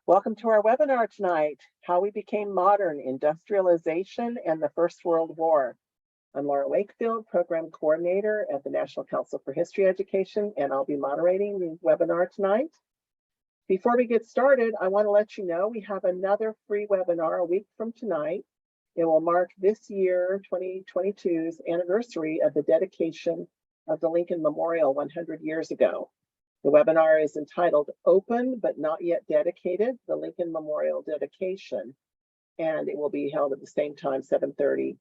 Welcome to our webinar tonight, How We Became Modern, Industrialization and the First World War. I'm Laura Wakefield, Program Coordinator at the National Council for History Education, and I'll be moderating the webinar tonight. Before we get started, I want to let you know we have another free webinar a week from tonight. It will mark this year, 2022's anniversary of the dedication of the Lincoln Memorial 100 years ago. The webinar is entitled Open But Not Yet Dedicated, the Lincoln Memorial Dedication, and it will be held at the same time, 7:30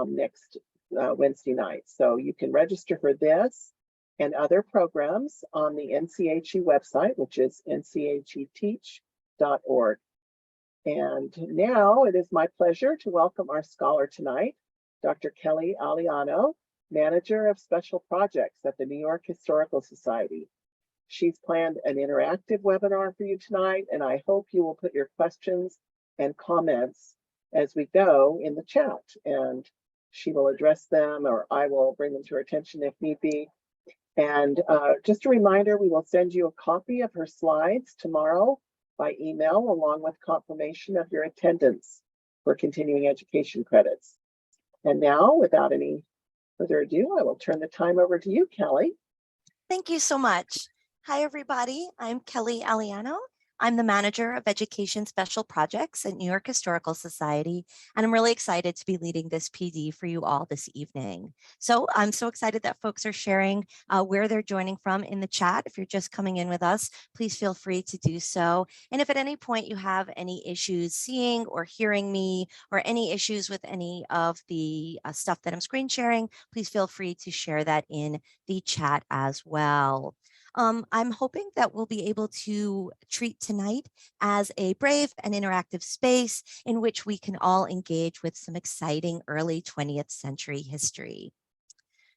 next Wednesday night. So you can register for this and other programs on the NCHE website, which is ncheteach.org. And now it is my pleasure to welcome our scholar tonight, Dr. Kelly Aliano, Manager of Special Projects at the New York Historical Society. She's planned an interactive webinar for you tonight, and I hope you will put your questions and comments as we go in the chat, and she will address them, or I will bring them to her attention if need be. And just a reminder, we will send you a copy of her slides tomorrow by email, along with confirmation of your attendance for continuing education credits. And now, without any further ado, I will turn the time over to you, Kelly. Thank you so much. Hi, everybody. I'm Kelly Aliano. I'm the Manager of Education Special Projects at New York Historical Society, and I'm really excited to be leading this PD for you all this evening. So I'm so excited that folks are sharing where they're joining from in the chat. If you're just coming in with us, please feel free to do so. And if at any point you have any issues seeing or hearing me, or any issues with any of the stuff that I'm screen sharing, please feel free to share that in the chat as well. I'm hoping that we'll be able to treat tonight as a brave and interactive space in which we can all engage with some exciting early 20th century history.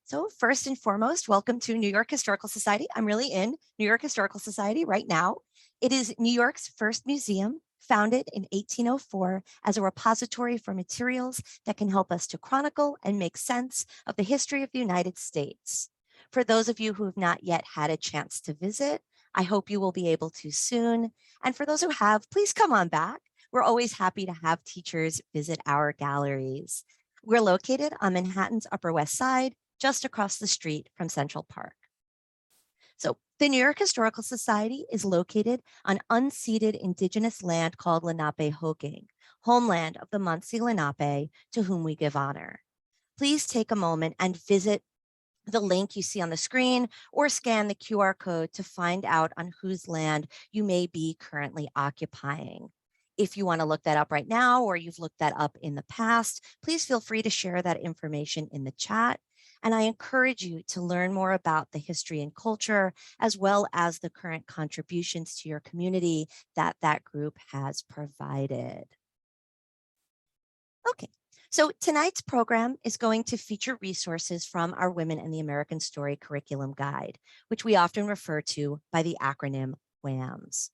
So first and foremost, welcome to New York Historical Society. I'm really in New York Historical Society right now. It is New York's first museum, founded in 1804 as a repository for materials that can help us to chronicle and make sense of the history of the United States. For those of you who have not yet had a chance to visit, I hope you will be able to soon. And for those who have, please come on back. We're always happy to have teachers visit our galleries. We're located on Manhattan's Upper West Side, just across the street from Central Park. So the New York Historical Society is located on unceded indigenous land called Lenape-Hoking, homeland of the Munsee Lenape, to whom we give honor. Please take a moment and visit the link you see on the screen, or scan the QR code to find out on whose land you may be currently occupying. If you want to look that up right now, or you've looked that up in the past, please feel free to share that information in the chat. And I encourage you to learn more about the history and culture, as well as the current contributions to your community that that group has provided. Okay. So tonight's program is going to feature resources from our Women in the American Story Curriculum Guide, which we often refer to by the acronym WAMS.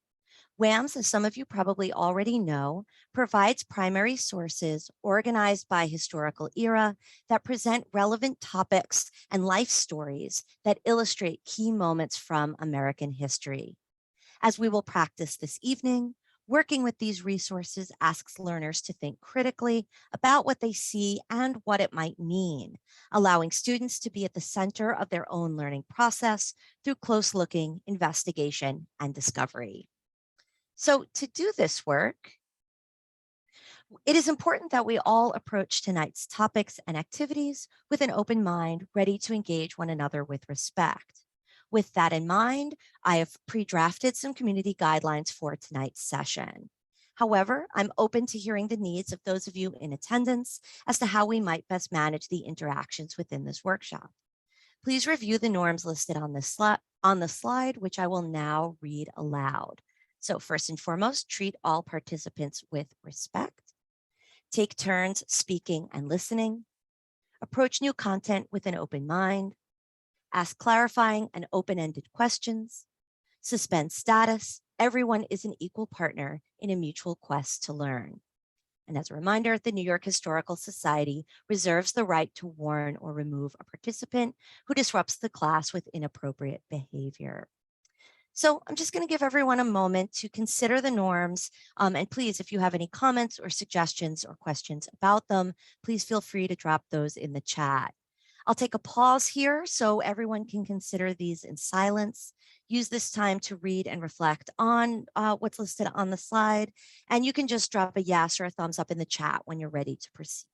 WAMS, as some of you probably already know, provides primary sources organized by historical era that present relevant topics and life stories that illustrate key moments from American history. As we will practice this evening, working with these resources asks learners to think critically about what they see and what it might mean, allowing students to be at the center of their own learning process through close looking, investigation, and discovery. So to do this work, it is important that we all approach tonight's topics and activities with an open mind, ready to engage one another with respect. With that in mind, I have pre-drafted some community guidelines for tonight's session. However, I'm open to hearing the needs of those of you in attendance as to how we might best manage the interactions within this workshop. Please review the norms listed on the slide, which I will now read aloud. So first and foremost, treat all participants with respect. Take turns speaking and listening. Approach new content with an open mind. Ask clarifying and open-ended questions. Suspend status. Everyone is an equal partner in a mutual quest to learn. And as a reminder, the New York Historical Society reserves the right to warn or remove a participant who disrupts the class with inappropriate behavior. So I'm just going to give everyone a moment to consider the norms. And please, if you have any comments or suggestions or questions about them, please feel free to drop those in the chat. I'll take a pause here so everyone can consider these in silence. Use this time to read and reflect on what's listed on the slide. And you can just drop a yes or a thumbs up in the chat when you're ready to proceed.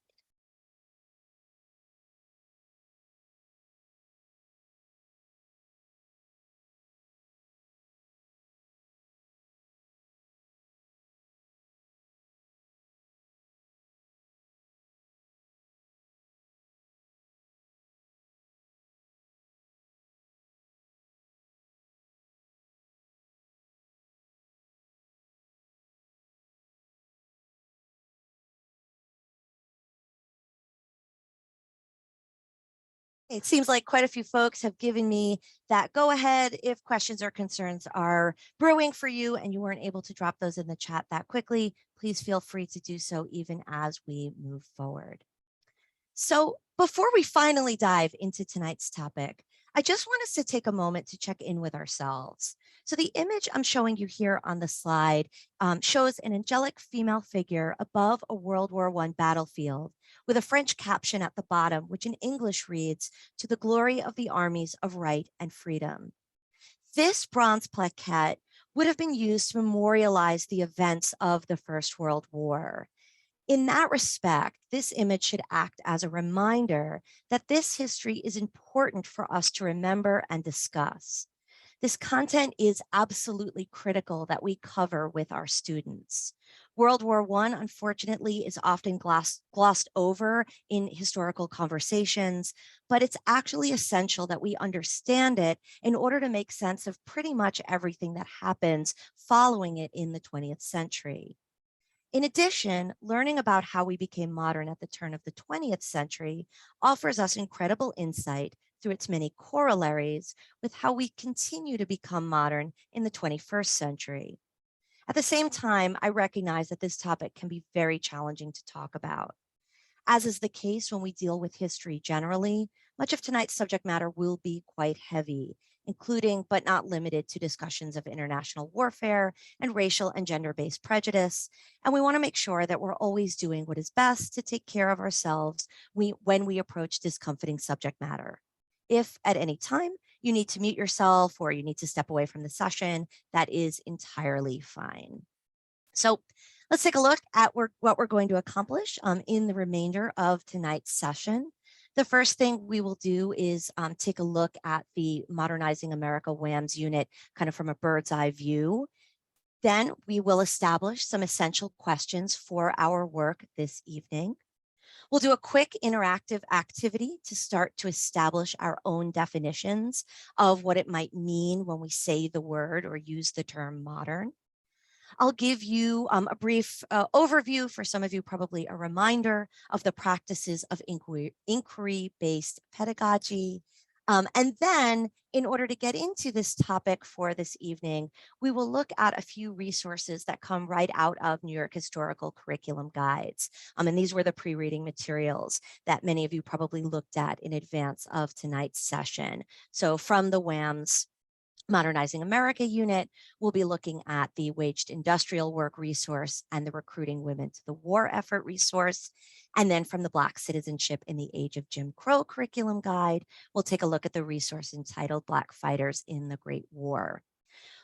It seems like quite a few folks have given me that go ahead if questions or concerns are brewing for you and you weren't able to drop those in the chat that quickly. Please feel free to do so even as we move forward. So before we finally dive into tonight's topic, I just want us to take a moment to check in with ourselves. So the image I'm showing you here on the slide shows an angelic female figure above a World War I battlefield with a French caption at the bottom, which in English reads, "To the glory of the armies of right and freedom." This bronze plaquette would have been used to memorialize the events of the First World War. In that respect, this image should act as a reminder that this history is important for us to remember and discuss. This content is absolutely critical that we cover with our students. World War I, unfortunately, is often glossed over in historical conversations, but it's actually essential that we understand it in order to make sense of pretty much everything that happens following it in the 20th century. In addition, learning about how we became modern at the turn of the 20th century offers us incredible insight through its many corollaries with how we continue to become modern in the 21st century. At the same time, I recognize that this topic can be very challenging to talk about. As is the case when we deal with history generally, much of tonight's subject matter will be quite heavy, including but not limited to discussions of international warfare and racial and gender-based prejudice. And we want to make sure that we're always doing what is best to take care of ourselves when we approach this comforting subject matter. If at any time you need to mute yourself or you need to step away from the session, that is entirely fine. So let's take a look at what we're going to accomplish in the remainder of tonight's session. The first thing we will do is take a look at the Modernizing America WAMS unit kind of from a bird's eye view. Then we will establish some essential questions for our work this evening. We'll do a quick interactive activity to start to establish our own definitions of what it might mean when we say the word or use the term modern. I'll give you a brief overview, for some of you probably a reminder of the practices of inquiry-based pedagogy. And then in order to get into this topic for this evening, we will look at a few resources that come right out of New York Historical Curriculum Guides. And these were the pre-reading materials that many of you probably looked at in advance of tonight's session. So from the WAMS Modernizing America unit, we'll be looking at the Waged Industrial Work resource and the Recruiting Women to the War Effort resource. And then from the Black Citizenship in the Age of Jim Crow curriculum guide, we'll take a look at the resource entitled Black Fighters in the Great War.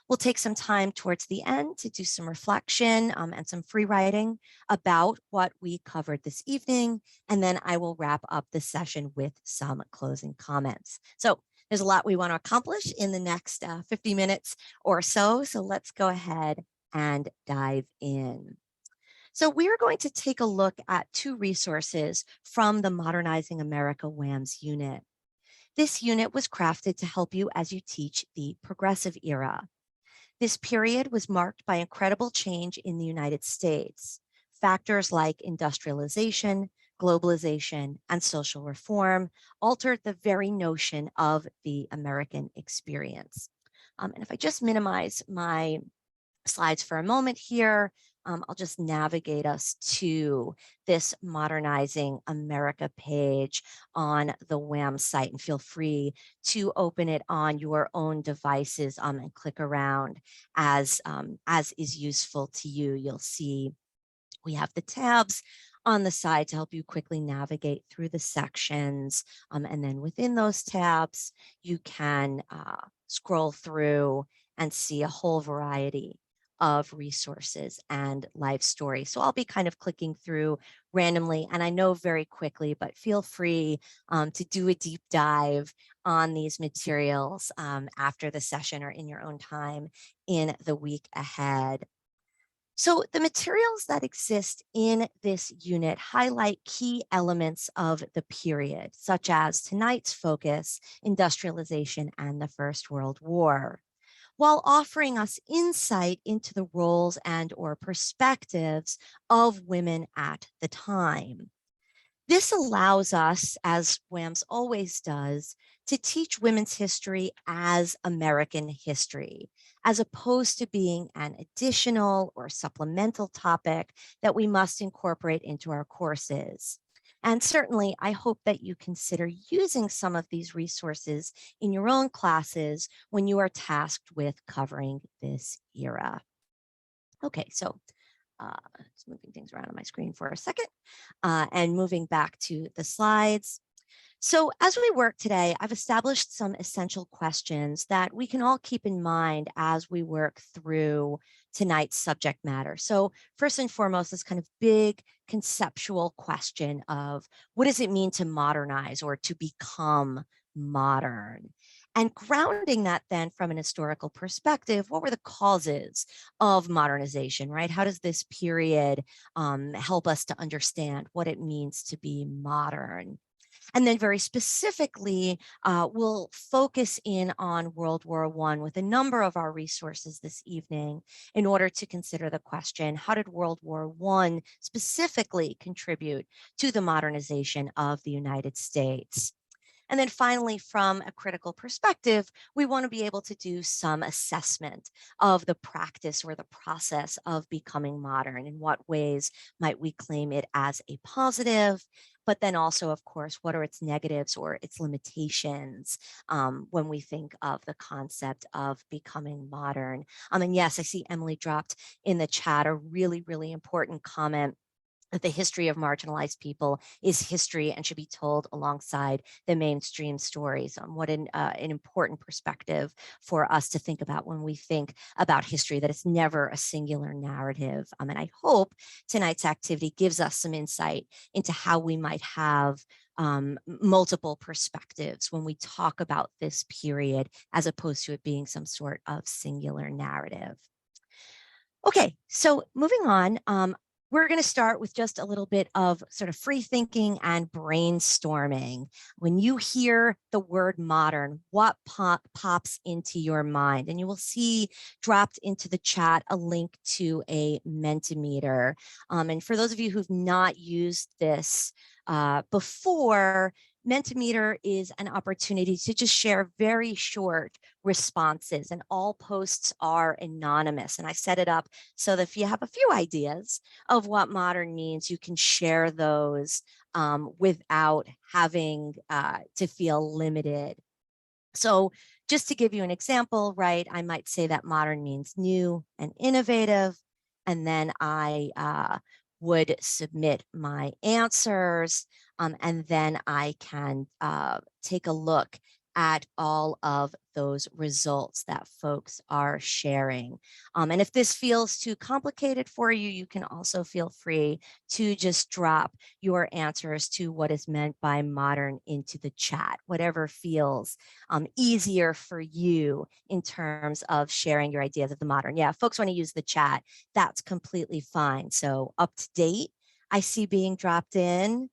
We'll take some time towards the end to do some reflection and some free writing about what we covered this evening. And then I will wrap up the session with some closing comments. So there's a lot we want to accomplish in the next 50 minutes or so. So let's go ahead and dive in. So we are going to take a look at two resources from the Modernizing America WAMS unit. This unit was crafted to help you as you teach the progressive era. This period was marked by incredible change in the United States. Factors like industrialization, globalization, and social reform altered the very notion of the American experience. And if I just minimize my slides for a moment here, I'll just navigate us to this Modernizing America page on the WAM site, and feel free to open it on your own devices and click around as is useful to you. You'll see we have the tabs on the side to help you quickly navigate through the sections. And then within those tabs, you can scroll through and see a whole variety of resources and life stories. So I'll be kind of clicking through randomly, and I know very quickly, but feel free to do a deep dive on these materials after the session or in your own time in the week ahead. So the materials that exist in this unit highlight key elements of the period, such as tonight's focus, industrialization and the First World War, while offering us insight into the roles and or perspectives of women at the time. This allows us, as WAMS always does, to teach women's history as American history, as opposed to being an additional or supplemental topic that we must incorporate into our courses. And certainly, I hope that you consider using some of these resources in your own classes when you are tasked with covering this era. Okay, so just moving things around on my screen for a second and moving back to the slides. So as we work today, I've established some essential questions that we can all keep in mind as we work through tonight's subject matter. So first and foremost, this kind of big conceptual question of what does it mean to modernize or to become modern? And grounding that then from an historical perspective, what were the causes of modernization, right? How does this period help us to understand what it means to be modern? And then very specifically, we'll focus in on World War I with a number of our resources this evening in order to consider the question, how did World War I specifically contribute to the modernization of the United States? And then finally, from a critical perspective, we want to be able to do some assessment of the practice or the process of becoming modern. In what ways might we claim it as a positive? But then also, of course, what are its negatives or its limitations when we think of the concept of becoming modern? And yes, I see Emily dropped in the chat a really, really important comment that the history of marginalized people is history and should be told alongside the mainstream stories. What an important perspective for us to think about when we think about history, that it's never a singular narrative. And I hope tonight's activity gives us some insight into how we might have multiple perspectives when we talk about this period, as opposed to it being some sort of singular narrative. Okay, so moving on, we're going to start with just a little bit of sort of free thinking and brainstorming. When you hear the word modern, what pops into your mind? And you will see dropped into the chat a link to a Mentimeter. And for those of you who've not used this before, Mentimeter is an opportunity to just share very short responses, and all posts are anonymous. And I set it up so that if you have a few ideas of what modern means, you can share those without having to feel limited. So just to give you an example, right, I might say that modern means new and innovative, and then I would submit my answers, and then I can take a look at all of those results that folks are sharing. And if this feels too complicated for you, you can also feel free to just drop your answers to what is meant by modern into the chat, whatever feels easier for you in terms of sharing your ideas of the modern. Yeah, if folks want to use the chat, that's completely fine. So up to date, I see being dropped in.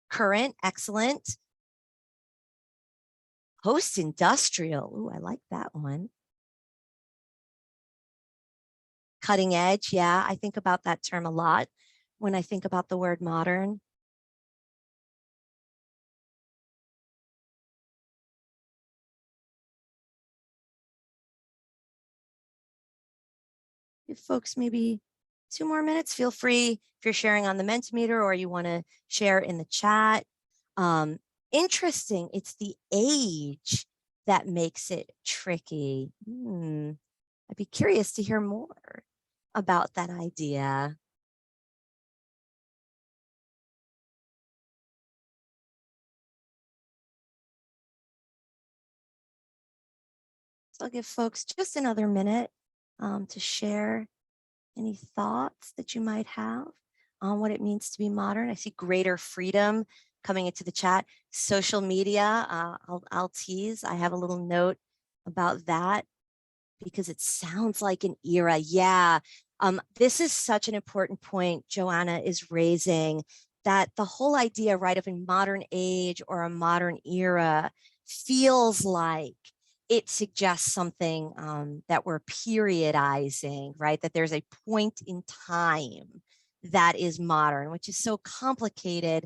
Current, excellent. Post-industrial, ooh, I like that one. Cutting edge, yeah, I think about that term a lot when I think about the word modern. give folks maybe 2 more minutes. Feel free if you're sharing on the Mentimeter or you want to share in the chat. Interesting, it's the age that makes it tricky. I'd be curious to hear more about that idea. So I'll give folks just another minute to share any thoughts that you might have on what it means to be modern. I see greater freedom coming into the chat. Social media, I'll tease. I have a little note about that because it sounds like an era. Yeah, this is such an important point Joanna is raising, that the whole idea, right, of a modern age or a modern era feels like it suggests something that we're periodizing, right? That there's a point in time that is modern, which is so complicated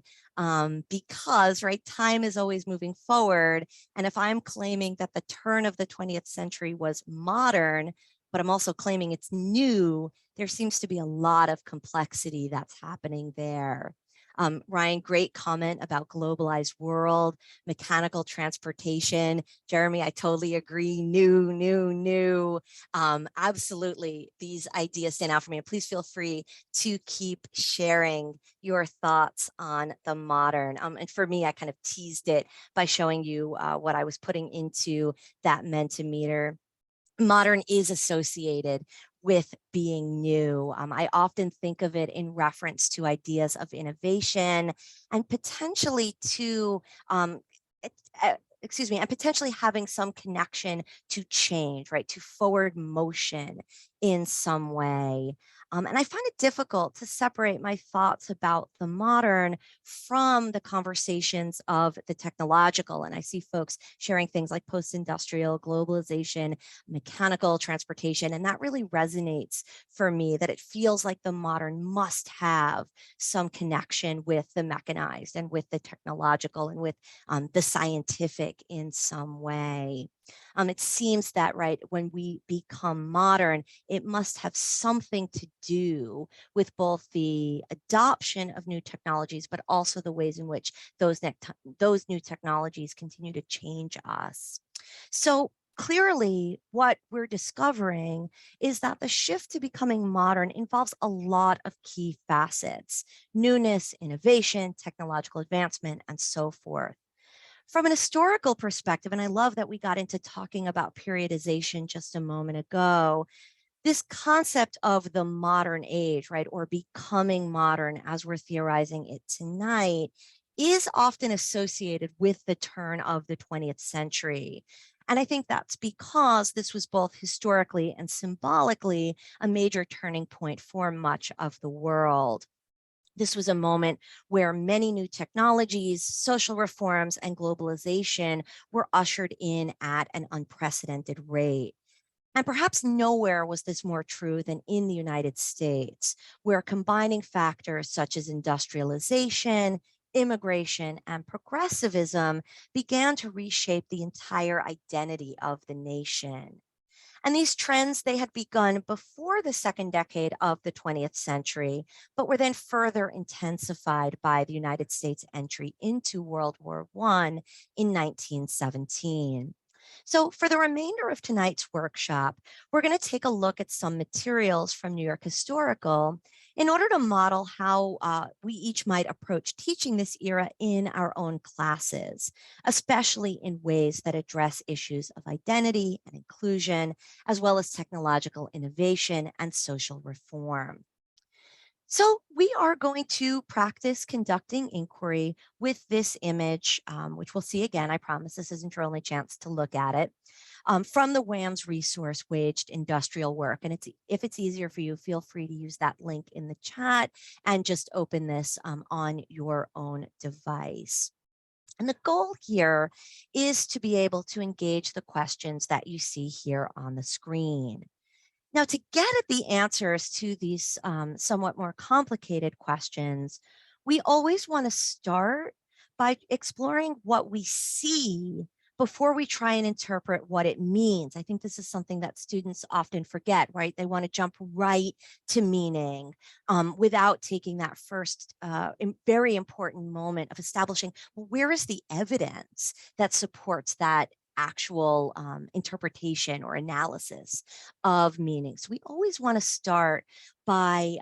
because, right, time is always moving forward. And if I'm claiming that the turn of the 20th century was modern, but I'm also claiming it's new, there seems to be a lot of complexity that's happening there. Ryan, great comment about globalized world, mechanical transportation. Jeremy, I totally agree. New. Absolutely, these ideas stand out for me. And please feel free to keep sharing your thoughts on the modern. And for me, I kind of teased it by showing you what I was putting into that Mentimeter. Modern is associated with being new. I often think of it in reference to ideas of innovation and potentially to, excuse me, and potentially having some connection to change, right, to forward motion in some way. And I find it difficult to separate my thoughts about the modern from the conversations of the technological. And I see folks sharing things like post-industrial, globalization, mechanical transportation, and that really resonates for me, that it feels like the modern must have some connection with the mechanized and with the technological and with the scientific in some way. It seems that, right, when we become modern, it must have something to do with both the adoption of new technologies, but also the ways in which those new technologies continue to change us. So clearly, what we're discovering is that the shift to becoming modern involves a lot of key facets: newness, innovation, technological advancement, and so forth. From an historical perspective, and I love that we got into talking about periodization just a moment ago, this concept of the modern age, right, or becoming modern as we're theorizing it tonight, is often associated with the turn of the 20th century. And I think that's because this was both historically and symbolically a major turning point for much of the world. This was a moment where many new technologies, social reforms, and globalization were ushered in at an unprecedented rate. And perhaps nowhere was this more true than in the United States, where combining factors such as industrialization, immigration, and progressivism began to reshape the entire identity of the nation. And these trends, they had begun before the second decade of the 20th century, but were then further intensified by the United States' entry into World War I in 1917. So for the remainder of tonight's workshop, we're going to take a look at some materials from New York Historical in order to model how we each might approach teaching this era in our own classes, especially in ways that address issues of identity and inclusion, as well as technological innovation and social reform. So we are going to practice conducting inquiry with this image, which we'll see again. I promise this isn't your only chance to look at it, from the WAMS resource, Waged Industrial Work. And if it's easier for you, feel free to use that link in the chat and just open this on your own device. And the goal here is to be able to engage the questions that you see here on the screen. Now, to get at the answers to these somewhat more complicated questions, we always want to start by exploring what we see before we try and interpret what it means. I think this is something that students often forget, right? They want to jump right to meaning without taking that first very important moment of establishing, well, where is the evidence that supports that actual interpretation or analysis of meaning. So we always want to start by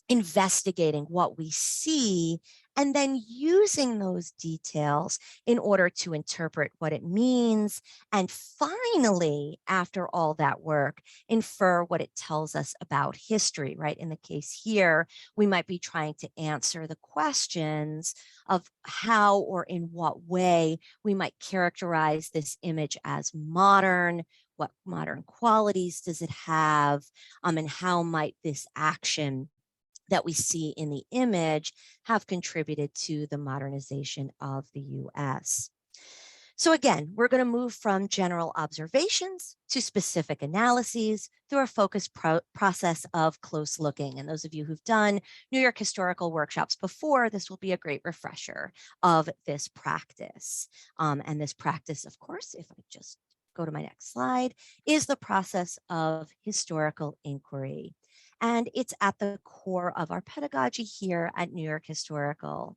investigating what we see and then using those details in order to interpret what it means. And finally, after all that work, infer what it tells us about history, right? In the case here, we might be trying to answer the questions of how or in what way we might characterize this image as modern. What modern qualities does it have? And how might this action that we see in the image have contributed to the modernization of the US. So again, we're going to move from general observations to specific analyses through a focused process of close looking. And those of you who've done New York historical workshops before, this will be a great refresher of this practice. And this practice, of course, if I just go to my next slide, is the process of historical inquiry. And it's at the core of our pedagogy here at New York Historical.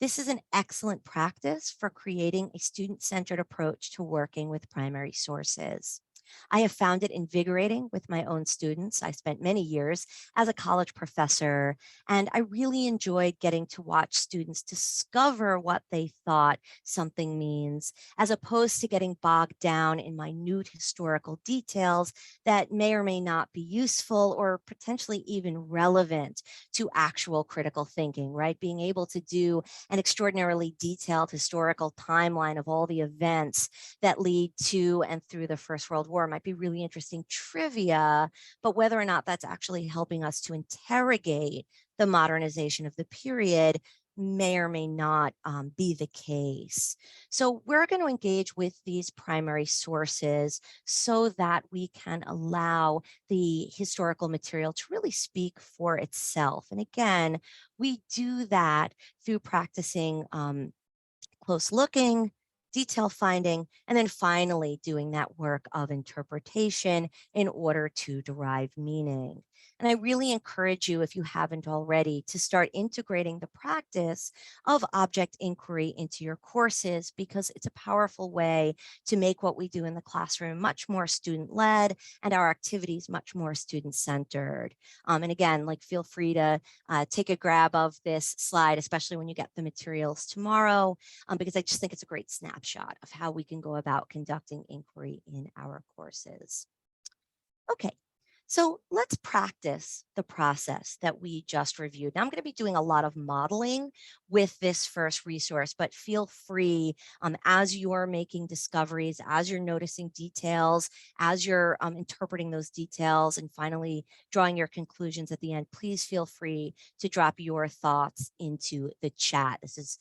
This is an excellent practice for creating a student-centered approach to working with primary sources. I have found it invigorating with my own students. I spent many years as a college professor, and I really enjoyed getting to watch students discover what they thought something means, as opposed to getting bogged down in minute historical details that may or may not be useful or potentially even relevant to actual critical thinking, right? Being able to do an extraordinarily detailed historical timeline of all the events that lead to and through the First World War might be really interesting trivia, but whether or not that's actually helping us to interrogate the modernization of the period may or may not be the case. So we're going to engage with these primary sources so that we can allow the historical material to really speak for itself. And again, we do that through practicing close looking, detail finding, and then finally doing that work of interpretation in order to derive meaning. And I really encourage you, if you haven't already, to start integrating the practice of object inquiry into your courses, because it's a powerful way to make what we do in the classroom much more student-led and our activities much more student-centered. And again, like, feel free to take a grab of this slide, especially when you get the materials tomorrow, because I just think it's a great snapshot of how we can go about conducting inquiry in our courses. Okay, so let's practice the process that we just reviewed. Now I'm going to be doing a lot of modeling with this first resource, but feel free as you're making discoveries, as you're noticing details, as you're interpreting those details and finally drawing your conclusions at the end, please feel free to drop your thoughts into the chat. This is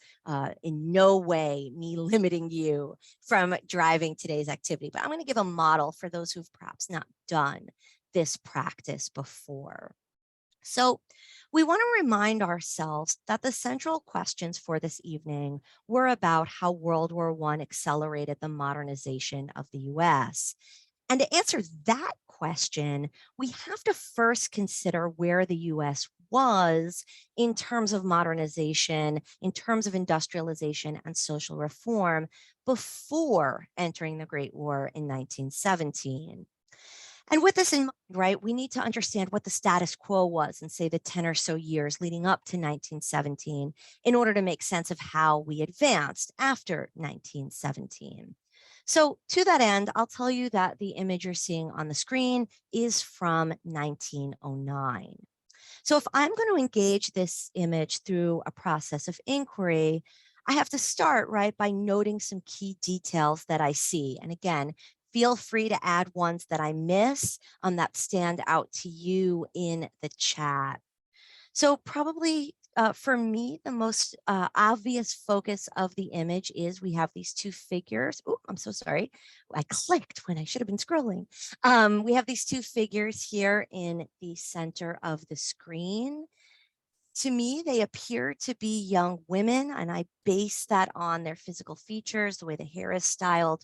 in no way me limiting you from driving today's activity, but I'm going to give a model for those who've perhaps not done this practice before. So we want to remind ourselves that the central questions for this evening were about how World War I accelerated the modernization of the US. And to answer that question, we have to first consider where the US was in terms of modernization, in terms of industrialization and social reform before entering the Great War in 1917. And with this in mind, right, we need to understand what the status quo was in, say, the 10 or so years leading up to 1917 in order to make sense of how we advanced after 1917. So to that end, I'll tell you that the image you're seeing on the screen is from 1909. So if I'm going to engage this image through a process of inquiry, I have to start, right, by noting some key details that I see. And again, feel free to add ones that I miss that stand out to you in the chat. So probably for me, the most obvious focus of the image is we have these two figures. Oh, I'm so sorry. I clicked when I should have been scrolling. We have these two figures here in the center of the screen. To me, they appear to be young women, and I base that on their physical features, the way the hair is styled,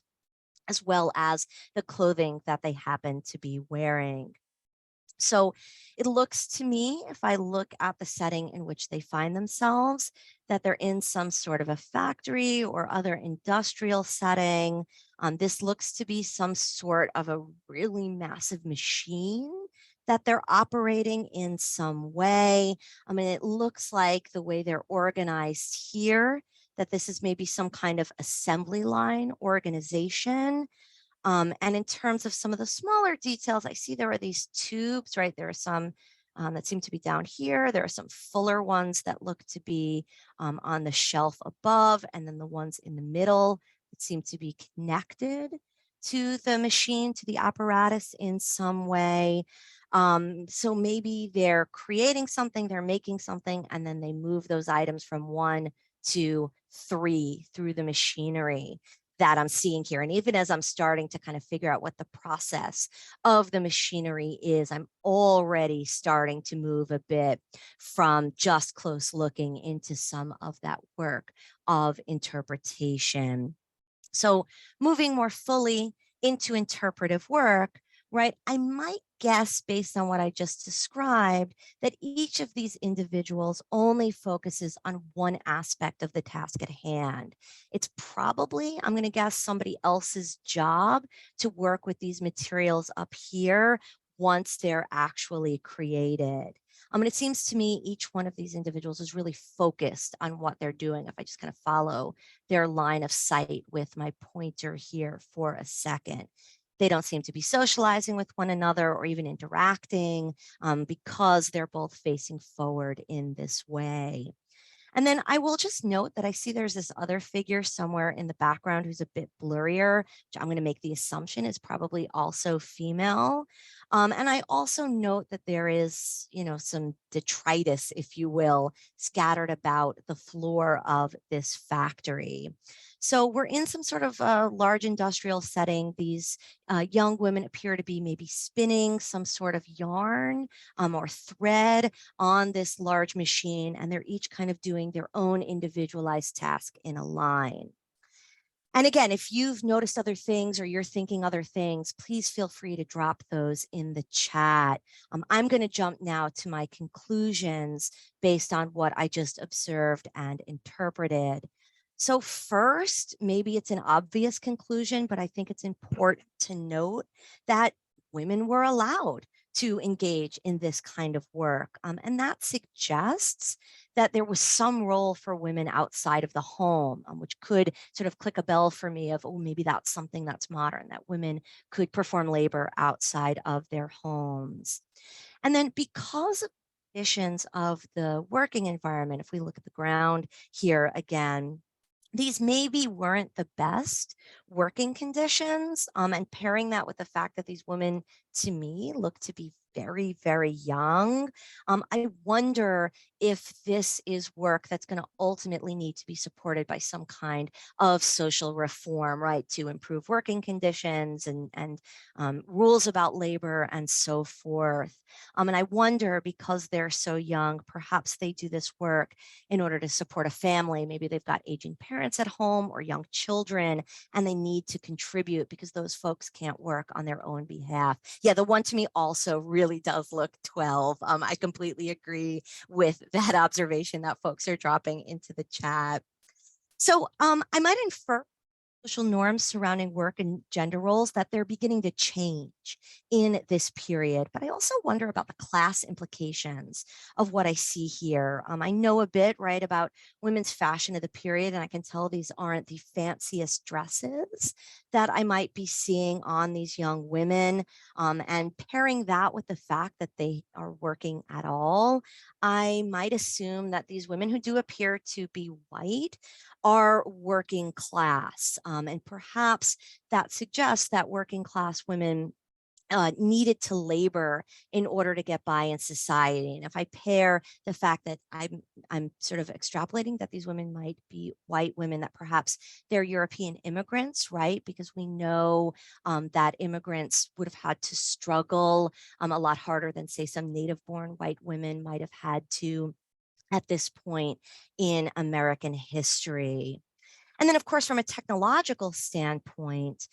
as well as the clothing that they happen to be wearing. So it looks to me, if I look at the setting in which they find themselves, that they're in some sort of a factory or other industrial setting. This looks to be some sort of a really massive machine that they're operating in some way. I mean, it looks like the way they're organized here, that this is maybe some kind of assembly line organization. And in terms of some of the smaller details, I see there are these tubes, right? There are some that seem to be down here. There are some fuller ones that look to be on the shelf above, and then the ones in the middle that seem to be connected to the machine, to the apparatus in some way. So maybe they're creating something, they're making something, and then they move those items from 1 to 3 through the machinery that I'm seeing here. And even as I'm starting to kind of figure out what the process of the machinery is, I'm already starting to move a bit from just close looking into some of that work of interpretation. So moving more fully into interpretive work, right, I might guess based on what I just described that each of these individuals only focuses on one aspect of the task at hand. It's probably, I'm going to guess, somebody else's job to work with these materials up here once they're actually created. It seems to me each one of these individuals is really focused on what they're doing. If I just kind of follow their line of sight with my pointer here for a second. They don't seem to be socializing with one another or even interacting because they're both facing forward in this way. And then I will just note that I see there's this other figure somewhere in the background who's a bit blurrier, which I'm going to make the assumption is probably also female. And I also note that there is, some detritus, if you will, scattered about the floor of this factory. So we're in some sort of large industrial setting. These young women appear to be maybe spinning some sort of yarn or thread on this large machine, and they're each kind of doing their own individualized task in a line. And again, if you've noticed other things or you're thinking other things, please feel free to drop those in the chat. I'm going to jump now to my conclusions based on what I just observed and interpreted. So first, maybe it's an obvious conclusion, but I think it's important to note that women were allowed to engage in this kind of work. And that suggests that there was some role for women outside of the home, which could sort of click a bell for me of, oh, maybe that's something that's modern, that women could perform labor outside of their homes. And then because of conditions of the working environment, if we look at the ground here again, these maybe weren't the best working conditions. And pairing that with the fact that these women, to me, look to be very, very young, I wonder if this is work that's going to ultimately need to be supported by some kind of social reform, right, to improve working conditions and rules about labor and so forth. And I wonder, because they're so young, perhaps they do this work in order to support a family. Maybe they've got aging parents at home or young children, and they need to contribute because those folks can't work on their own behalf. Yeah, the one to me also really does look 12. I completely agree with that observation that folks are dropping into the chat. So I might infer social norms surrounding work and gender roles that they're beginning to change in this period. But I also wonder about the class implications of what I see here. I know a bit, right, about women's fashion of the period, and I can tell these aren't the fanciest dresses that I might be seeing on these young women. And pairing that with the fact that they are working at all, I might assume that these women who do appear to be white are working class. And perhaps that suggests that working class women needed to labor in order to get by in society. And if I pair the fact that I'm sort of extrapolating that these women might be white women, that perhaps they're European immigrants, right? Because we know that immigrants would have had to struggle a lot harder than, say, some native born white women might have had to at this point in American history. And then, of course, from a technological standpoint,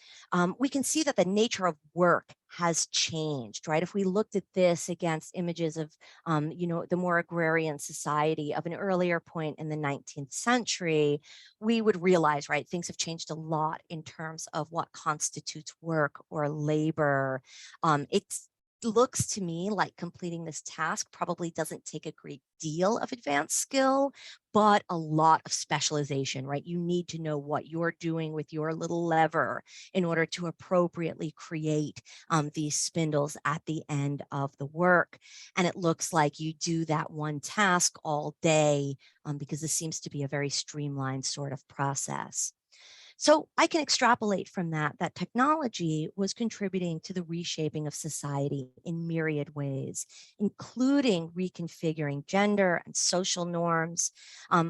we can see that the nature of work has changed, right? If we looked at this against images of, the more agrarian society of an earlier point in the 19th century, we would realize, right, things have changed a lot in terms of what constitutes work or labor. It's looks to me like completing this task probably doesn't take a great deal of advanced skill, but a lot of specialization, right? You need to know what you're doing with your little lever in order to appropriately create these spindles at the end of the work. And it looks like you do that one task all day because this seems to be a very streamlined sort of process. So I can extrapolate from that that technology was contributing to the reshaping of society in myriad ways, including reconfiguring gender and social norms,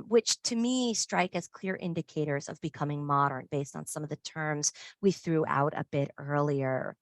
which to me strike as clear indicators of becoming modern based on some of the terms we threw out a bit earlier.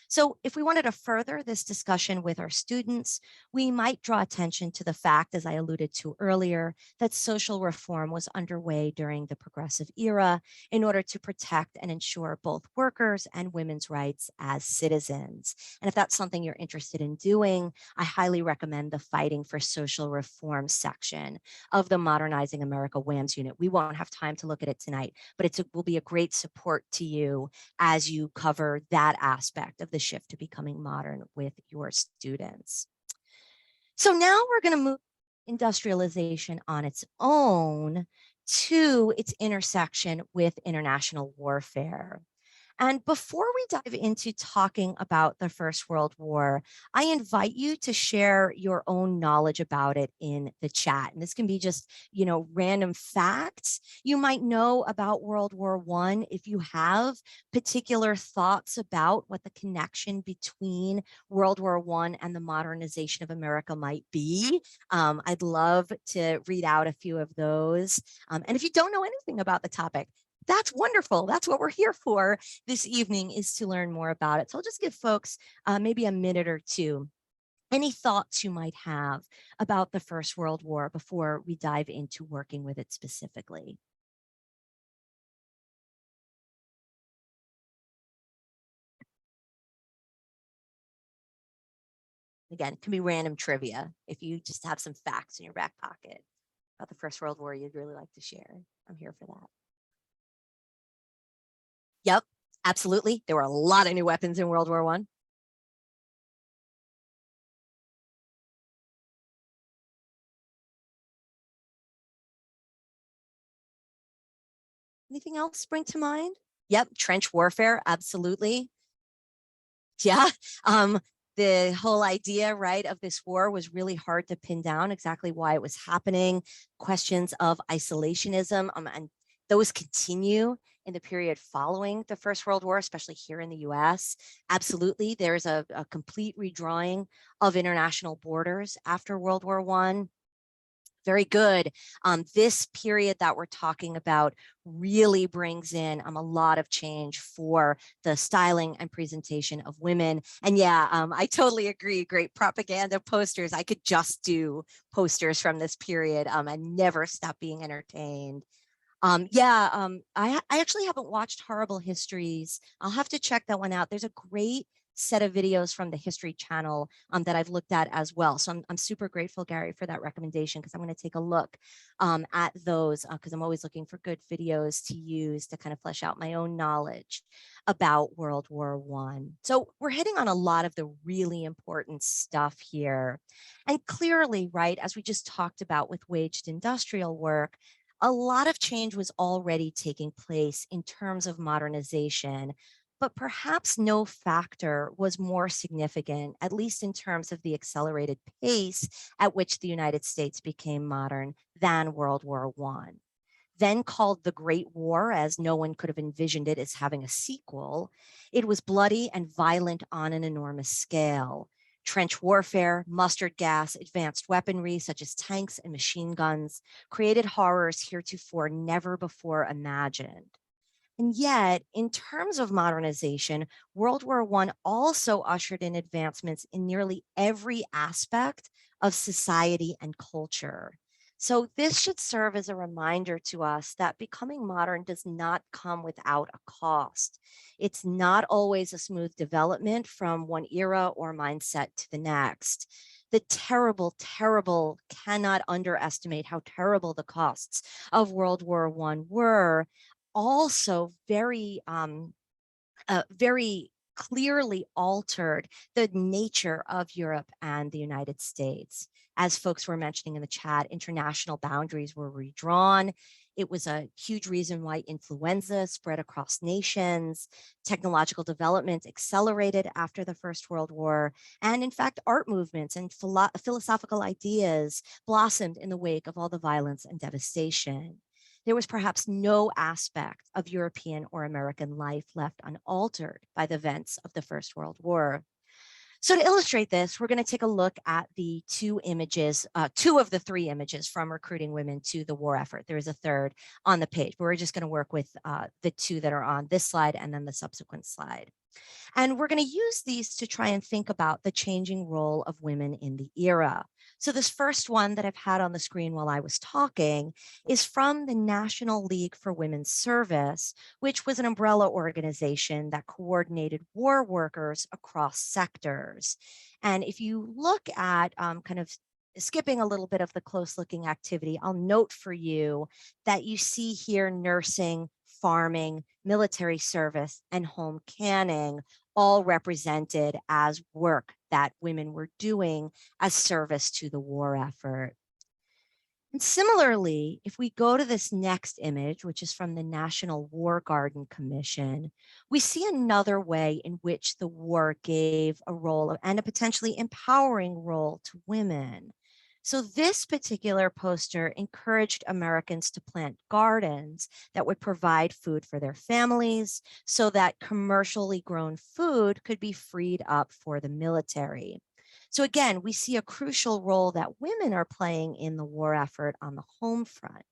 So if we wanted to further this discussion with our students, we might draw attention to the fact, as I alluded to earlier, that social reform was underway during the progressive era in order to protect and ensure both workers and women's rights as citizens. And if that's something you're interested in doing, I highly recommend the Fighting for Social Reform section of the Modernizing America WAMS unit. We won't have time to look at it tonight, but it will be a great support to you as you cover that aspect of the shift to becoming modern with your students. So now we're going to move industrialization on its own to its intersection with international warfare. And before we dive into talking about the First World War, I invite you to share your own knowledge about it in the chat. And this can be just, random facts you might know about World War I. If you have particular thoughts about what the connection between World War I and the modernization of America might be, I'd love to read out a few of those. And if you don't know anything about the topic, that's wonderful. That's what we're here for this evening, is to learn more about it. So I'll just give folks maybe a minute or two. Any thoughts you might have about the First World War before we dive into working with it specifically? Again, it can be random trivia if you just have some facts in your back pocket about the First World War you'd really like to share. I'm here for that. Yep, absolutely. There were a lot of new weapons in World War I. Anything else spring to mind? Yep, trench warfare, absolutely. Yeah. The whole idea, right, of this war was really hard to pin down exactly why it was happening. Questions of isolationism, and those continue in the period following the First World War, especially here in the US. Absolutely, there's a complete redrawing of international borders after World War I. Very good. This period that we're talking about really brings in a lot of change for the styling and presentation of women. And yeah, I totally agree. Great propaganda posters. I could just do posters from this period and never stop being entertained. I actually haven't watched Horrible Histories. I'll have to check that one out. There's a great set of videos from the History Channel that I've looked at as well. So I'm super grateful, Gary, for that recommendation, because I'm going to take a look at those because I'm always looking for good videos to use to kind of flesh out my own knowledge about World War I. So we're hitting on a lot of the really important stuff here. And clearly, right, as we just talked about with waged industrial work, a lot of change was already taking place in terms of modernization, but perhaps no factor was more significant, at least in terms of the accelerated pace at which the United States became modern, than World War I. Then called the Great War, as no one could have envisioned it as having a sequel, it was bloody and violent on an enormous scale. Trench warfare, mustard gas, advanced weaponry such as tanks and machine guns created horrors heretofore never before imagined. And yet, in terms of modernization, World War I also ushered in advancements in nearly every aspect of society and culture. So this should serve as a reminder to us that becoming modern does not come without a cost. It's not always a smooth development from one era or mindset to the next. The terrible, cannot underestimate how terrible the costs of World War I were. Also very clearly altered the nature of Europe and the United States. As folks were mentioning in the chat, international boundaries were redrawn. It was a huge reason why influenza spread across nations. Technological development accelerated after the First World War. And in fact, art movements and philosophical ideas blossomed in the wake of all the violence and devastation. There was perhaps no aspect of European or American life left unaltered by the events of the First World War. So to illustrate this, we're going to take a look at the two images, two of the three images from recruiting women to the war effort. There is a third on the page, but we're just going to work with the two that are on this slide and then the subsequent slide. And we're going to use these to try and think about the changing role of women in the era. So this first one that I've had on the screen while I was talking is from the National League for Women's Service, which was an umbrella organization that coordinated war workers across sectors. And if you look at kind of skipping a little bit of the close looking activity, I'll note for you that you see here nursing, farming, military service, and home canning all represented as work that women were doing as service to the war effort. And similarly, if we go to this next image, which is from the National War Garden Commission, we see another way in which the war gave a role and a potentially empowering role to women. So this particular poster encouraged Americans to plant gardens that would provide food for their families so that commercially grown food could be freed up for the military. So again, we see a crucial role that women are playing in the war effort on the home front.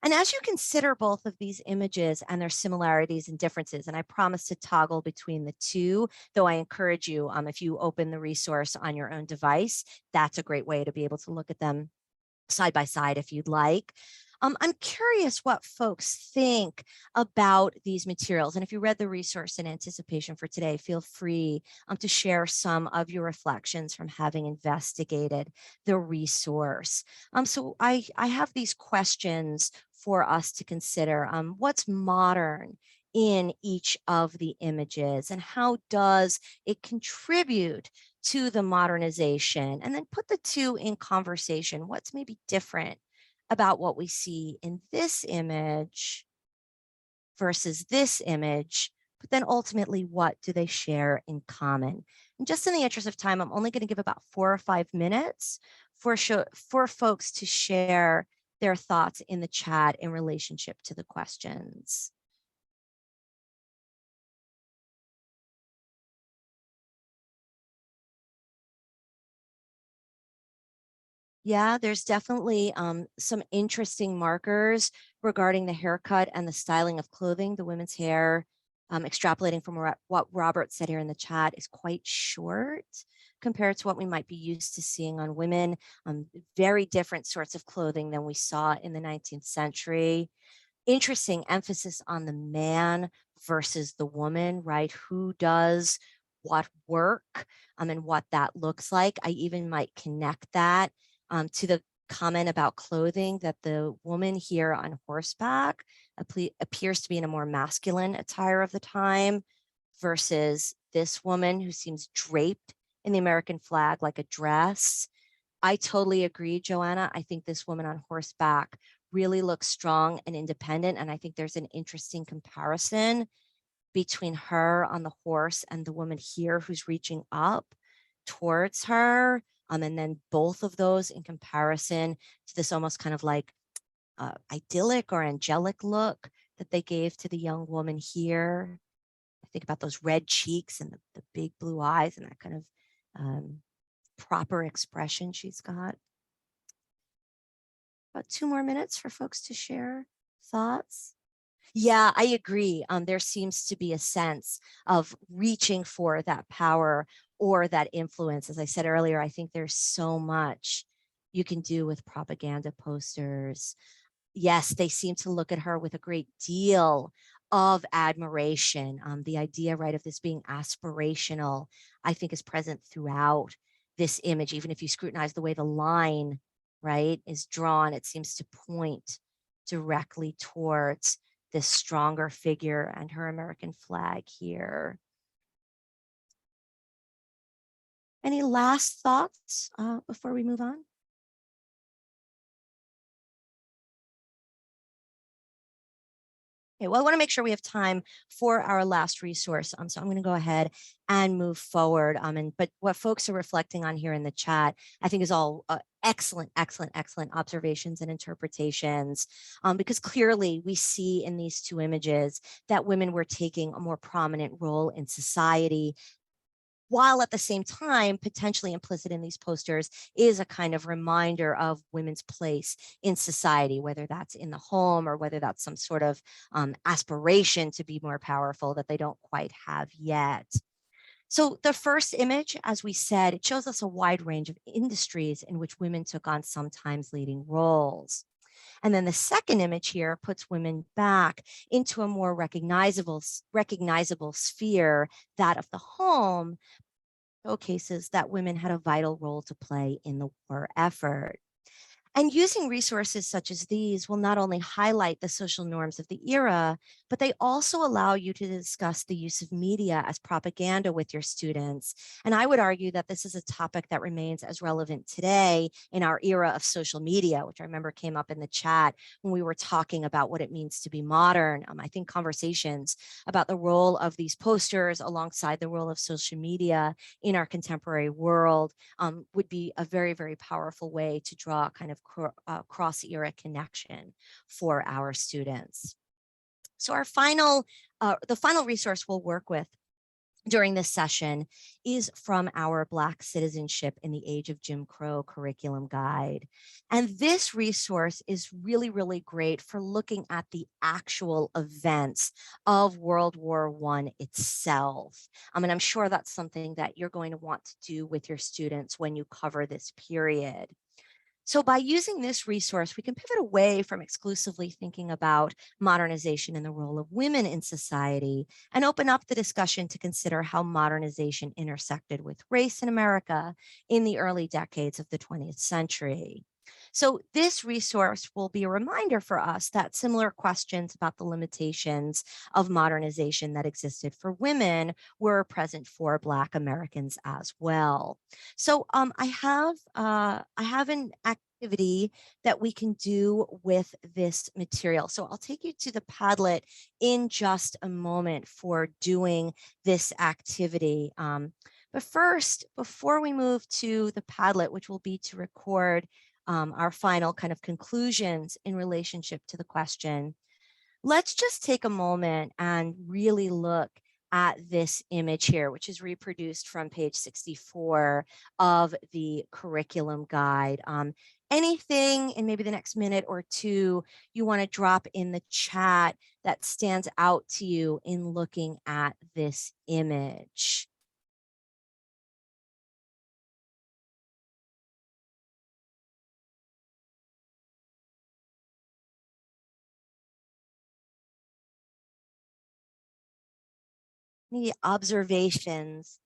And as you consider both of these images and their similarities and differences, and I promise to toggle between the two, though I encourage you, if you open the resource on your own device, that's a great way to be able to look at them side by side if you'd like. I'm curious what folks think about these materials. And if you read the resource in anticipation for today, feel free to share some of your reflections from having investigated the resource. So I have these questions for us to consider. What's modern in each of the images, and how does it contribute to the modernization? And then put the two in conversation. What's maybe different about what we see in this image versus this image, but then ultimately, what do they share in common? And just in the interest of time, I'm only going to give about 4 or 5 minutes for folks to share their thoughts in the chat in relationship to the questions. Yeah, there's definitely some interesting markers regarding the haircut and the styling of clothing. The women's hair, extrapolating from what Robert said here in the chat, is quite short compared to what we might be used to seeing on women. Very different sorts of clothing than we saw in the 19th century. Interesting emphasis on the man versus the woman, right? Who does what work and what that looks like. I even might connect that to the comment about clothing, that the woman here on horseback appears to be in a more masculine attire of the time versus this woman who seems draped in the American flag like a dress. I totally agree, Joanna. I think this woman on horseback really looks strong and independent. And I think there's an interesting comparison between her on the horse and the woman here who's reaching up towards her. And then both of those in comparison to this almost kind of like idyllic or angelic look that they gave to the young woman here. I think about those red cheeks and the big blue eyes and that kind of proper expression she's got. About 2 more minutes for folks to share thoughts. Yeah, I agree. There seems to be a sense of reaching for that power or that influence. As I said earlier, I think there's so much you can do with propaganda posters. Yes, they seem to look at her with a great deal of admiration. The idea, right, of this being aspirational, I think is present throughout this image. Even if you scrutinize the way the line, right, is drawn, it seems to point directly towards this stronger figure and her American flag here. Any last thoughts before we move on? Okay, well, I want to make sure we have time for our last resource. So I'm going to go ahead and move forward. But what folks are reflecting on here in the chat, I think, is all excellent observations and interpretations. Because clearly we see in these two images that women were taking a more prominent role in society, while at the same time, potentially implicit in these posters is a kind of reminder of women's place in society, whether that's in the home or whether that's some sort of aspiration to be more powerful that they don't quite have yet. So the first image, as we said, it shows us a wide range of industries in which women took on sometimes leading roles. And then the second image here puts women back into a more recognizable sphere, that of the home, showcases that women had a vital role to play in the war effort. And using resources such as these will not only highlight the social norms of the era, but they also allow you to discuss the use of media as propaganda with your students. And I would argue that this is a topic that remains as relevant today in our era of social media, which I remember came up in the chat when we were talking about what it means to be modern. I think conversations about the role of these posters alongside the role of social media in our contemporary world would be a very, very powerful way to draw kind of cross-era connection for our students. So our the final resource we'll work with during this session is from our Black Citizenship in the Age of Jim Crow curriculum guide. And this resource is really, really great for looking at the actual events of World War I itself. And I'm sure that's something that you're going to want to do with your students when you cover this period. So by using this resource, we can pivot away from exclusively thinking about modernization and the role of women in society and open up the discussion to consider how modernization intersected with race in America in the early decades of the 20th century. So this resource will be a reminder for us that similar questions about the limitations of modernization that existed for women were present for Black Americans as well. So I have an activity that we can do with this material. So I'll take you to the Padlet in just a moment for doing this activity. But first, before we move to the Padlet, which will be to record our final kind of conclusions in relationship to the question, let's just take a moment and really look at this image here, which is reproduced from page 64 of the curriculum guide. Anything in maybe the next minute or two you want to drop in the chat that stands out to you in looking at this image? Any observations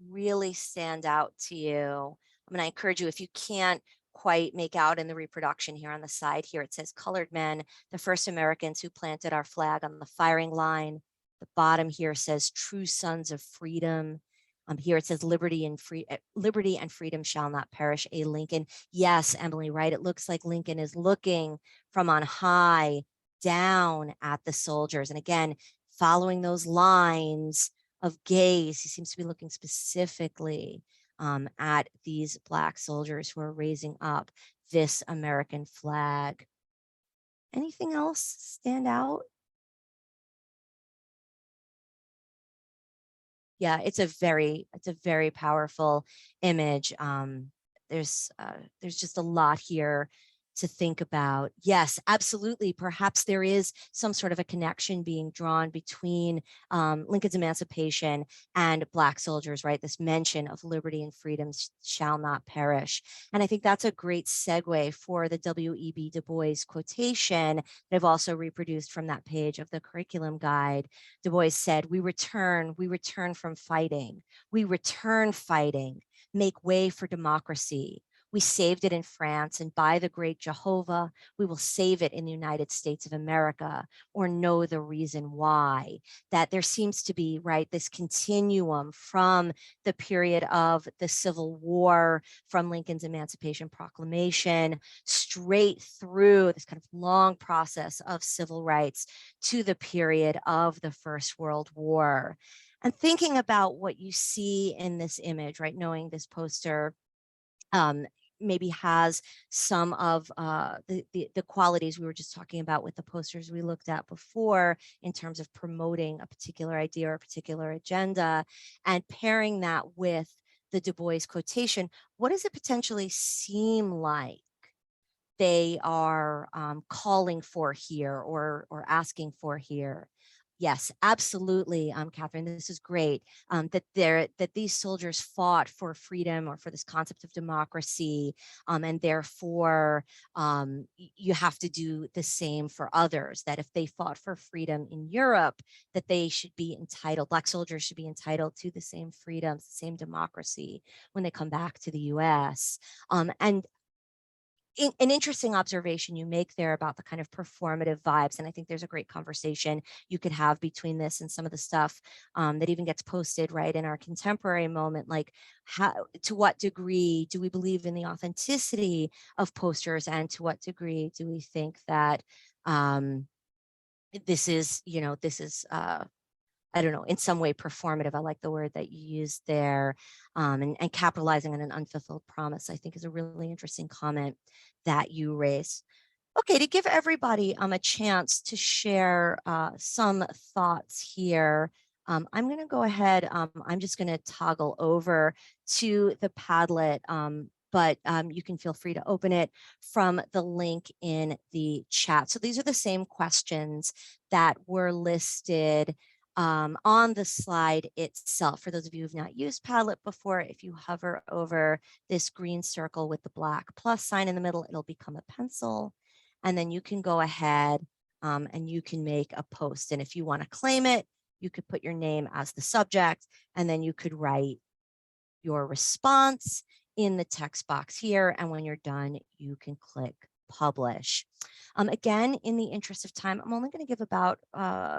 really stand out to you? I encourage you, if you can't quite make out in the reproduction here on the side here, it says colored men, the first Americans who planted our flag on the firing line. The bottom here says true sons of freedom. Here it says liberty and freedom shall not perish. A Lincoln. Yes, Emily, right. It looks like Lincoln is looking from on high down at the soldiers. And again, following those lines of gaze, he seems to be looking specifically at these Black soldiers who are raising up this American flag. Anything else stand out? Yeah, it's a very powerful image. There's just a lot here to think about, yes, absolutely, perhaps there is some sort of a connection being drawn between Lincoln's emancipation and Black soldiers, right? This mention of liberty and freedom shall not perish. And I think that's a great segue for the W.E.B. Du Bois quotation that I've also reproduced from that page of the curriculum guide. Du Bois said, we return from fighting. We return fighting, make way for democracy. We saved it in France, and by the great Jehovah, we will save it in the United States of America, or know the reason why. That there seems to be, right, this continuum from the period of the Civil War, from Lincoln's Emancipation Proclamation, straight through this kind of long process of civil rights to the period of the First World War. And thinking about what you see in this image, right, knowing this poster maybe has some of the qualities we were just talking about with the posters we looked at before in terms of promoting a particular idea or a particular agenda, and pairing that with the Du Bois quotation, what does it potentially seem like they are calling for here or asking for here? Yes, absolutely, Catherine. This is great. That these soldiers fought for freedom or for this concept of democracy, and therefore you have to do the same for others. That if they fought for freedom in Europe, that they should be entitled. Black soldiers should be entitled to the same freedoms, the same democracy when they come back to the U.S. And an interesting observation you make there about the kind of performative vibes. And I think there's a great conversation you could have between this and some of the stuff that even gets posted right in our contemporary moment. Like, how, to what degree do we believe in the authenticity of posters, and to what degree do we think that this is, I don't know, in some way performative. I like the word that you used there. And capitalizing on an unfulfilled promise, I think, is a really interesting comment that you raise. Okay, to give everybody a chance to share some thoughts here, I'm going to go ahead. I'm just going to toggle over to the Padlet, but you can feel free to open it from the link in the chat. So these are the same questions that were listed on the slide itself. For those of you who've not used Padlet before, if you hover over this green circle with the black plus sign in the middle, it'll become a pencil. And then you can go ahead and you can make a post. And if you want to claim it, you could put your name as the subject, and then you could write your response in the text box here. And when you're done, you can click publish. Again, in the interest of time, I'm only going to give about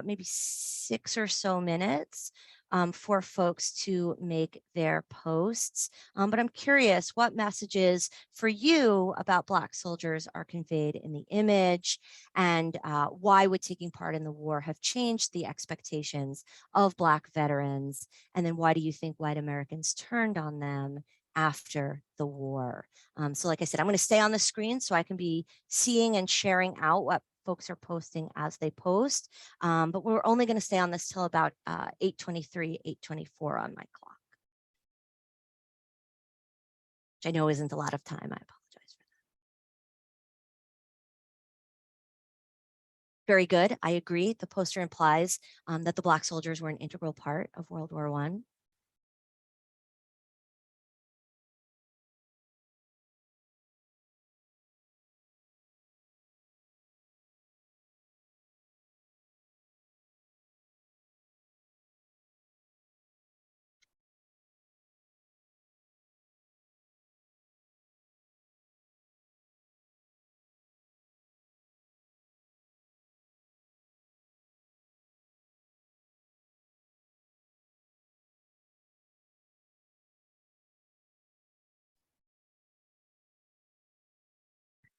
maybe 6 or so minutes for folks to make their posts. But I'm curious what messages for you about Black soldiers are conveyed in the image, and why would taking part in the war have changed the expectations of Black veterans? And then why do you think white Americans turned on them after the war? So like I said, I'm going to stay on the screen so I can be seeing and sharing out what folks are posting as they post. But we're only going to stay on this till about 8:23, 8:24 on my clock, which I know isn't a lot of time. I apologize for that. Very good. I agree. The poster implies that the Black soldiers were an integral part of World War I.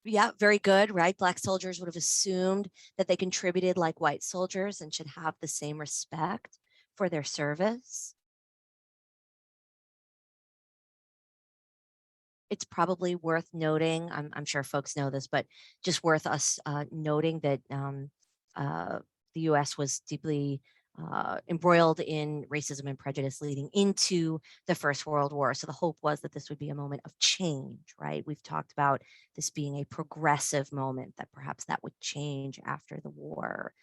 Yeah, very good, right? Black soldiers would have assumed that they contributed like white soldiers and should have the same respect for their service. It's probably worth noting, I'm sure folks know this, but just worth us noting that the US was deeply embroiled in racism and prejudice leading into the First World War. So the hope was that this would be a moment of change, right? We've talked about this being a progressive moment, that perhaps that would change after the war.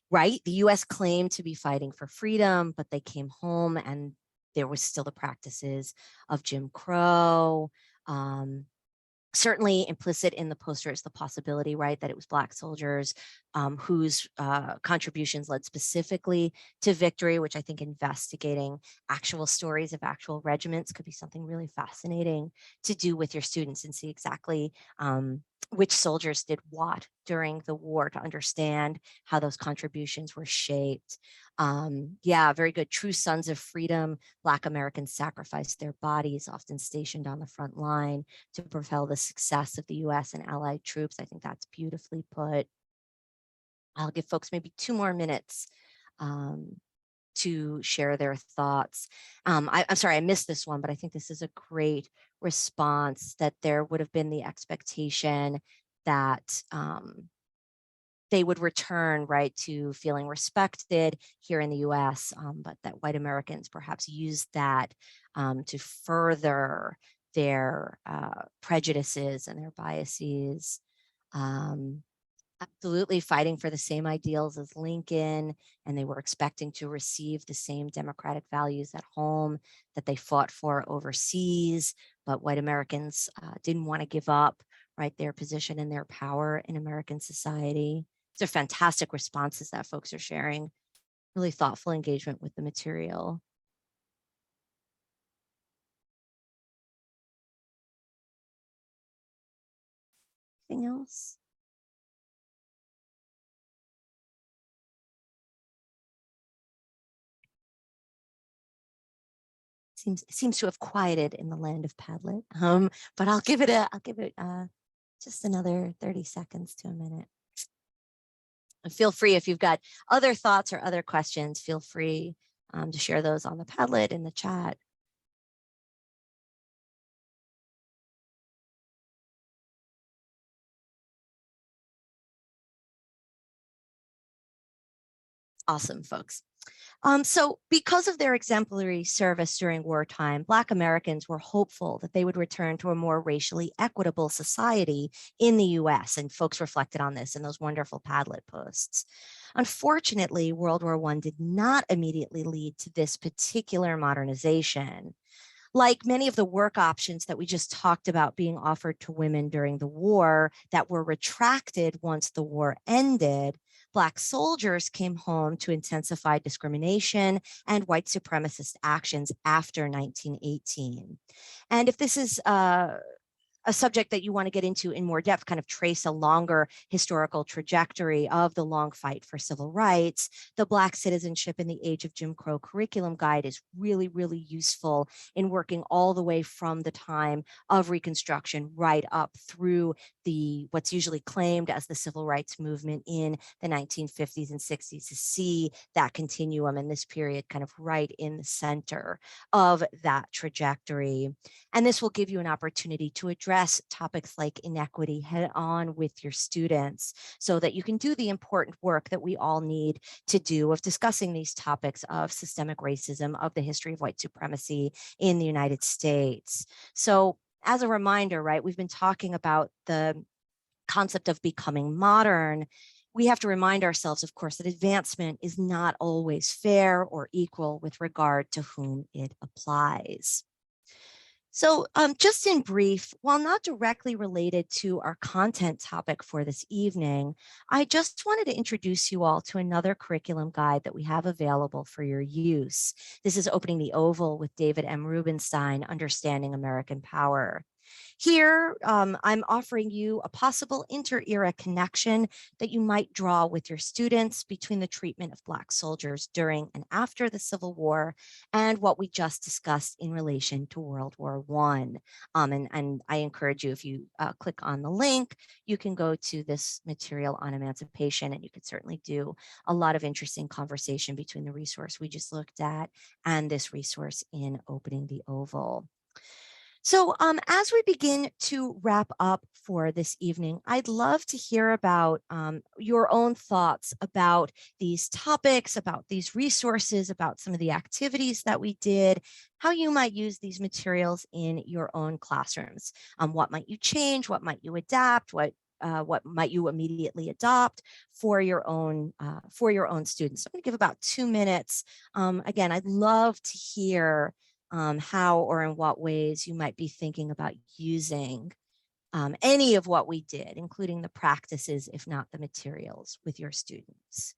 Right? The US claimed to be fighting for freedom, but they came home and there was still the practices of Jim Crow. Certainly implicit in the poster is the possibility, right, that it was Black soldiers whose contributions led specifically to victory, which I think investigating actual stories of actual regiments could be something really fascinating to do with your students and see exactly which soldiers did what during the war to understand how those contributions were shaped. Yeah, very good. True sons of freedom. Black Americans sacrificed their bodies, often stationed on the front line, to propel the success of the US and Allied troops. I think that's beautifully put. I'll give folks maybe 2 more minutes to share their thoughts. I'm sorry, I missed this one, but I think this is a great response, that there would have been the expectation that they would return, right, to feeling respected here in the US, but that white Americans perhaps used that to further their prejudices and their biases. Absolutely fighting for the same ideals as Lincoln, and they were expecting to receive the same democratic values at home that they fought for overseas, but white Americans didn't want to give up, right, their position and their power in American society. These are fantastic responses that folks are sharing, really thoughtful engagement with the material. Anything else? Seems to have quieted in the land of Padlet, but I'll give it just another 30 seconds to a minute. And feel free, if you've got other thoughts or other questions, feel free to share those on the Padlet in the chat. Awesome, folks. So because of their exemplary service during wartime, Black Americans were hopeful that they would return to a more racially equitable society in the US, and folks reflected on this in those wonderful Padlet posts. Unfortunately, World War I did not immediately lead to this particular modernization. Like many of the work options that we just talked about being offered to women during the war that were retracted once the war ended, Black soldiers came home to intensify discrimination and white supremacist actions after 1918. And if this is a subject that you want to get into in more depth, kind of trace a longer historical trajectory of the long fight for civil rights, the Black Citizenship in the Age of Jim Crow curriculum guide is really, really useful in working all the way from the time of Reconstruction right up through the what's usually claimed as the civil rights movement in the 1950s and 60s, to see that continuum in this period kind of right in the center of that trajectory. And this will give you an opportunity to address topics like inequity head on with your students, so that you can do the important work that we all need to do of discussing these topics of systemic racism, of the history of white supremacy in the United States. So as a reminder, right, we've been talking about the concept of becoming modern. We have to remind ourselves, of course, that advancement is not always fair or equal with regard to whom it applies. So just in brief, while not directly related to our content topic for this evening, I just wanted to introduce you all to another curriculum guide that we have available for your use. This is Opening the Oval with David M. Rubenstein, Understanding American Power. Here, I'm offering you a possible inter-era connection that you might draw with your students between the treatment of Black soldiers during and after the Civil War and what we just discussed in relation to World War I. And I encourage you, if you click on the link, you can go to this material on emancipation, and you could certainly do a lot of interesting conversation between the resource we just looked at and this resource in Opening the Oval. So as we begin to wrap up for this evening, I'd love to hear about your own thoughts about these topics, about these resources, about some of the activities that we did, how you might use these materials in your own classrooms. What might you change? What might you adapt? What might you immediately adopt for your own students? So I'm going to give about 2 minutes. Again, I'd love to hear how or in what ways you might be thinking about using any of what we did, including the practices, if not the materials, with your students.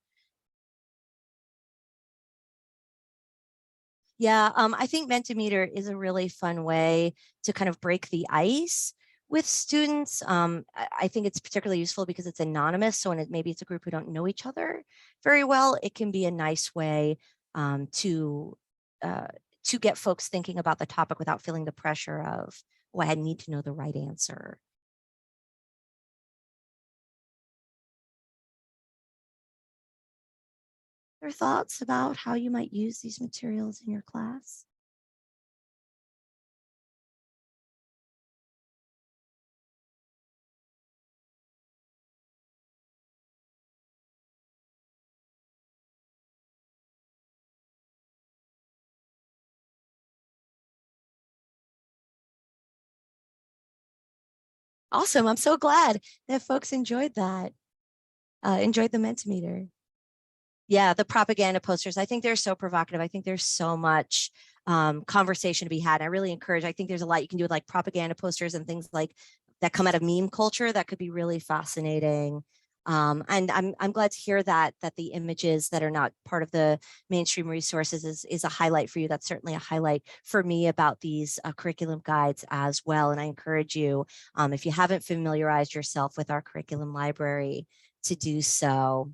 Yeah, I think Mentimeter is a really fun way to kind of break the ice with students. I think it's particularly useful because it's anonymous. So when maybe it's a group who don't know each other very well, it can be a nice way to get folks thinking about the topic without feeling the pressure of, oh, I need to know the right answer. Your thoughts about how you might use these materials in your class? Awesome. I'm so glad that folks enjoyed that, enjoyed the Mentimeter. Yeah, the propaganda posters. I think they're so provocative. I think there's so much conversation to be had. I really encourage, I think there's a lot you can do with like propaganda posters and things like that come out of meme culture that could be really fascinating. And I'm glad to hear that the images that are not part of the mainstream resources is a highlight for you. That's certainly a highlight for me about these curriculum guides as well. And I encourage you, if you haven't familiarized yourself with our curriculum library, to do so.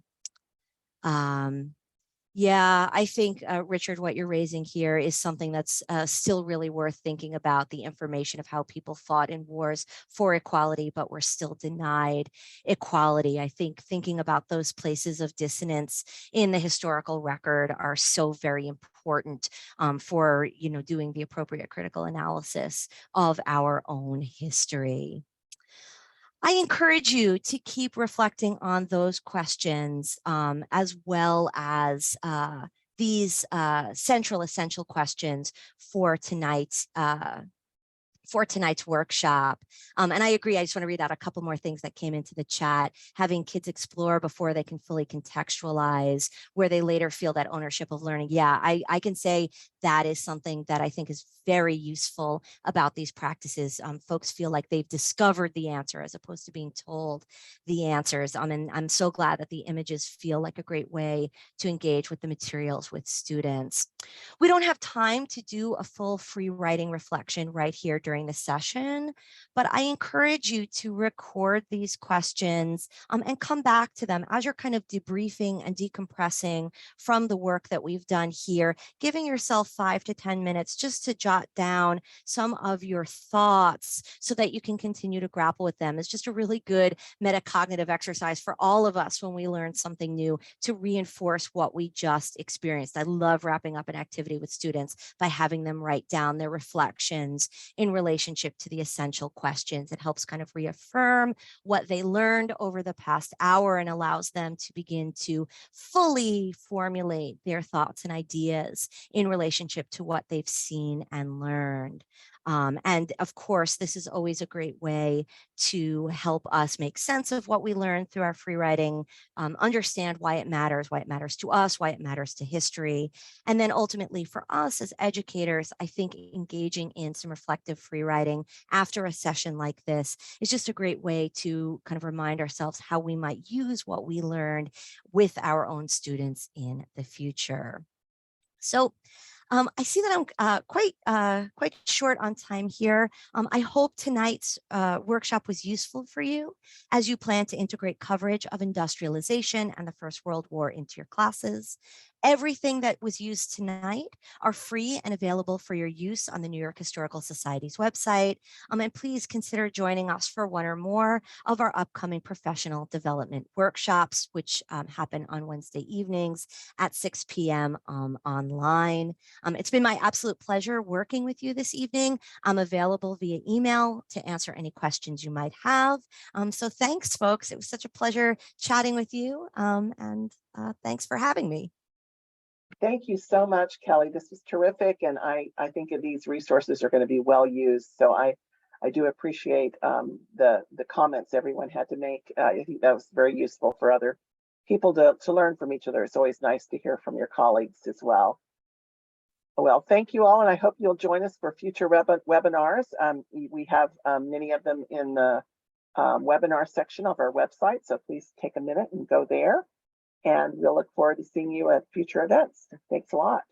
Yeah, I think, Richard, what you're raising here is something that's still really worth thinking about, the information of how people fought in wars for equality, but were still denied equality. I think thinking about those places of dissonance in the historical record are so very important for, doing the appropriate critical analysis of our own history. I encourage you to keep reflecting on those questions as well as these central essential questions for tonight's workshop. And I agree, I just want to read out a couple more things that came into the chat. Having kids explore before they can fully contextualize, where they later feel that ownership of learning. Yeah, I can say that is something that I think is very useful about these practices. Folks feel like they've discovered the answer as opposed to being told the answers. And I'm so glad that the images feel like a great way to engage with the materials with students. We don't have time to do a full free writing reflection right here during the session, but I encourage you to record these questions and come back to them as you're kind of debriefing and decompressing from the work that we've done here, giving yourself 5 to 10 minutes just to jot down some of your thoughts so that you can continue to grapple with them. It's just a really good metacognitive exercise for all of us when we learn something new to reinforce what we just experienced. I love wrapping up an activity with students by having them write down their reflections in relationship to the essential questions. It helps kind of reaffirm what they learned over the past hour and allows them to begin to fully formulate their thoughts and ideas in relationship to what they've seen and learned. And of course, this is always a great way to help us make sense of what we learned through our free writing, understand why it matters to us, why it matters to history. And then ultimately for us as educators, I think engaging in some reflective free writing after a session like this is just a great way to kind of remind ourselves how we might use what we learned with our own students in the future. So I see that I'm quite short on time here. I hope tonight's workshop was useful for you as you plan to integrate coverage of industrialization and the First World War into your classes. Everything that was used tonight are free and available for your use on the New York Historical Society's website. And please consider joining us for one or more of our upcoming professional development workshops, which happen on Wednesday evenings at 6 p.m. Online. It's been my absolute pleasure working with you this evening. I'm available via email to answer any questions you might have. So thanks, folks. It was such a pleasure chatting with you, and thanks for having me. Thank you so much, Kelly. This was terrific, and I think these resources are going to be well used. So I do appreciate the comments everyone had to make. I think that was very useful for other people to learn from each other. It's always nice to hear from your colleagues as well. Well, thank you all, and I hope you'll join us for future webinars. We have many of them in the webinar section of our website, so please take a minute and go there. And we'll look forward to seeing you at future events. Thanks a lot.